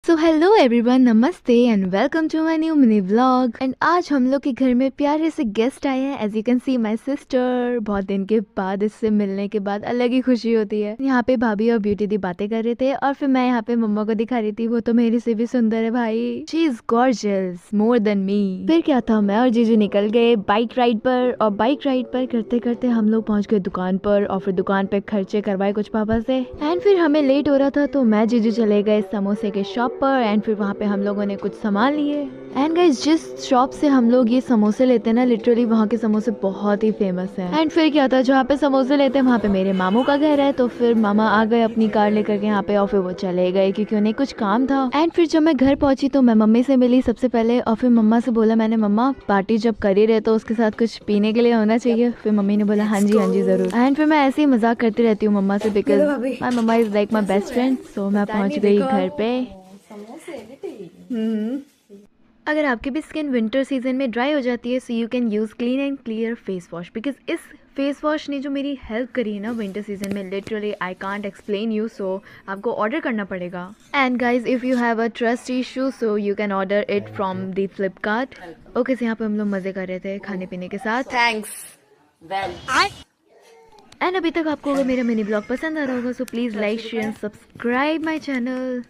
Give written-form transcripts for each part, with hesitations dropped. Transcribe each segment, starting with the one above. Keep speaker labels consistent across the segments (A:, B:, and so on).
A: सो hello everyone, नमस्ते and welcome to my new mini vlog. And आज हम लोग के घर में प्यारे से गेस्ट आए हैं। As you can see my sister. बहुत दिन के बाद इससे मिलने के बाद अलग ही खुशी होती है। यहाँ पे भाभी और ब्यूटी दी बातें कर रहे थे और फिर मैं यहाँ पे मम्मा को दिखा रही थी। वो तो मेरे से भी सुंदर है भाई। She is gorgeous more than me. फिर क्या था, मैं और जीजू निकल गए बाइक राइड पर और बाइक राइड पर करते करते हम लोग पहुँच गए दुकान पर और फिर दुकान पे खर्चे करवाए कुछ पापा से। एंड फिर हमें लेट हो रहा था तो मैं जीजू चले गए समोसे के शॉप पर एंड फिर वहाँ पे हम लोगों ने कुछ सामान लिए। एंड गाइस, जिस शॉप से हम लोग ये समोसे लेते हैं ना, लिटरली वहाँ के समोसे बहुत ही फेमस हैं। एंड फिर क्या था, जहाँ पे समोसे लेते हैं वहाँ पे मेरे मामू का घर है, तो फिर मामा आ गए अपनी कार लेकर के यहाँ पे और फिर वो चले गए क्योंकि उन्हें कुछ काम था। एंड फिर जब मैं घर पहुंची तो मैं मम्मी से मिली सबसे पहले और फिर मम्मा से बोला मैंने, मम्मा पार्टी जब कर ही रहे तो उसके साथ कुछ पीने के लिए होना चाहिए। फिर मम्मी ने बोला हाँ जी जरूर। एंड फिर मैं ऐसे ही मजाक करती रहती हूँ मम्मा से because my mamma is like my best friend. So मैं पहुँच गई घर पे। अगर आपकी भी स्किन विंटर सीजन में ड्राई हो जाती है so you can use clean and clear face wash, because इस फेस वॉश ने जो मेरी हेल्प करी है ना विंटर सीजन में, literally I can't explain you. So आपको ऑर्डर करना पड़ेगा। And guys, if you have a trust issue so you can order it from the Flipkart. Okay, से यहाँ पे हम लोग मज़े कर रहे थे खाने पीने के साथ।
B: Thanks well.
A: एंड अभी तक आपको अगर मेरा मिनी ब्लॉग पसंद आ रहा होगा so please like share and subscribe my channel.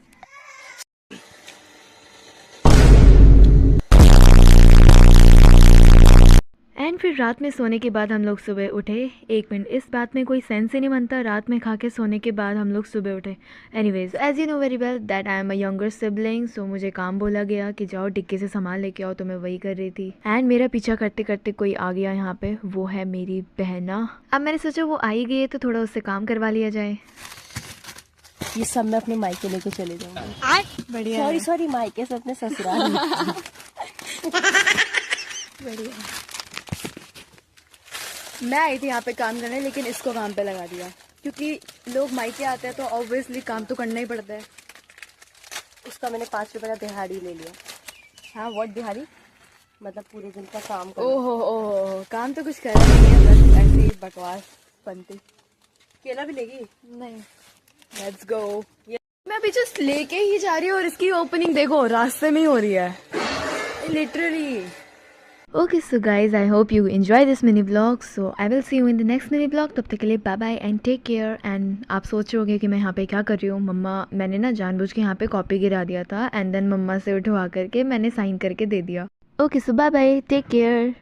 A: And फिर रात में सोने के बाद हम लोग सुबह उठे। एक मिनट, इस बात में कोई सेंस ही नहीं बनता, रात में खा के सोने के बाद हम लोग सुबह उठे। Anyways, as you know very well that I am a younger sibling, so मुझे काम बोला गया कि जाओ डिक्की से सामान लेके आओ, तो मैं वही कर रही थी। एंड मेरा पीछा करते करते कोई आ गया यहाँ पे, वो है मेरी बहना। अब मैंने सोचा वो आई गई है तो थोड़ा उससे काम करवा लिया जाए।
B: ये सब मैं अपने मायके लेके चले जाऊंगी। बढ़िया। सॉरी मायके से अपने ससुराल।
C: बढ़िया। मैं आई थी यहाँ पे काम करने, लेकिन इसको काम पे लगा दिया क्योंकि लोग मायके आते हैं तो ऑब्वियसली काम तो करना ही पड़ता है।
B: उसका मैंने 5 रुपए का दिहाड़ी ले लिया।
C: हाँ, व्हाट दिहाड़ी?
B: मतलब पूरे दिन का काम कर।
C: ओहो, काम तो कुछ कर नहीं है, बस ऐसे ही बकवास बनती।
B: केला भी लेगी?
C: नहीं, लेट्स गो। मैं अभी जस्ट लेके ही जा रही हूँ और इसकी ओपनिंग देखो रास्ते में ही हो रही है literally.
A: Okay, so guys, I hope you enjoy this mini vlog. So I will see you in the next mini vlog. तब तक के लिए bye bye and take care. And आप सोच रहे होगे कि मैं यहाँ पे क्या कर रही हूँ। मम्मा, मैंने ना जानबूझ के यहाँ पे कॉपी गिरा दिया था एंड देन मम्मा से उठवा करके मैंने साइन करके दे दिया। ओके, सो बाय बाय, टेक केयर।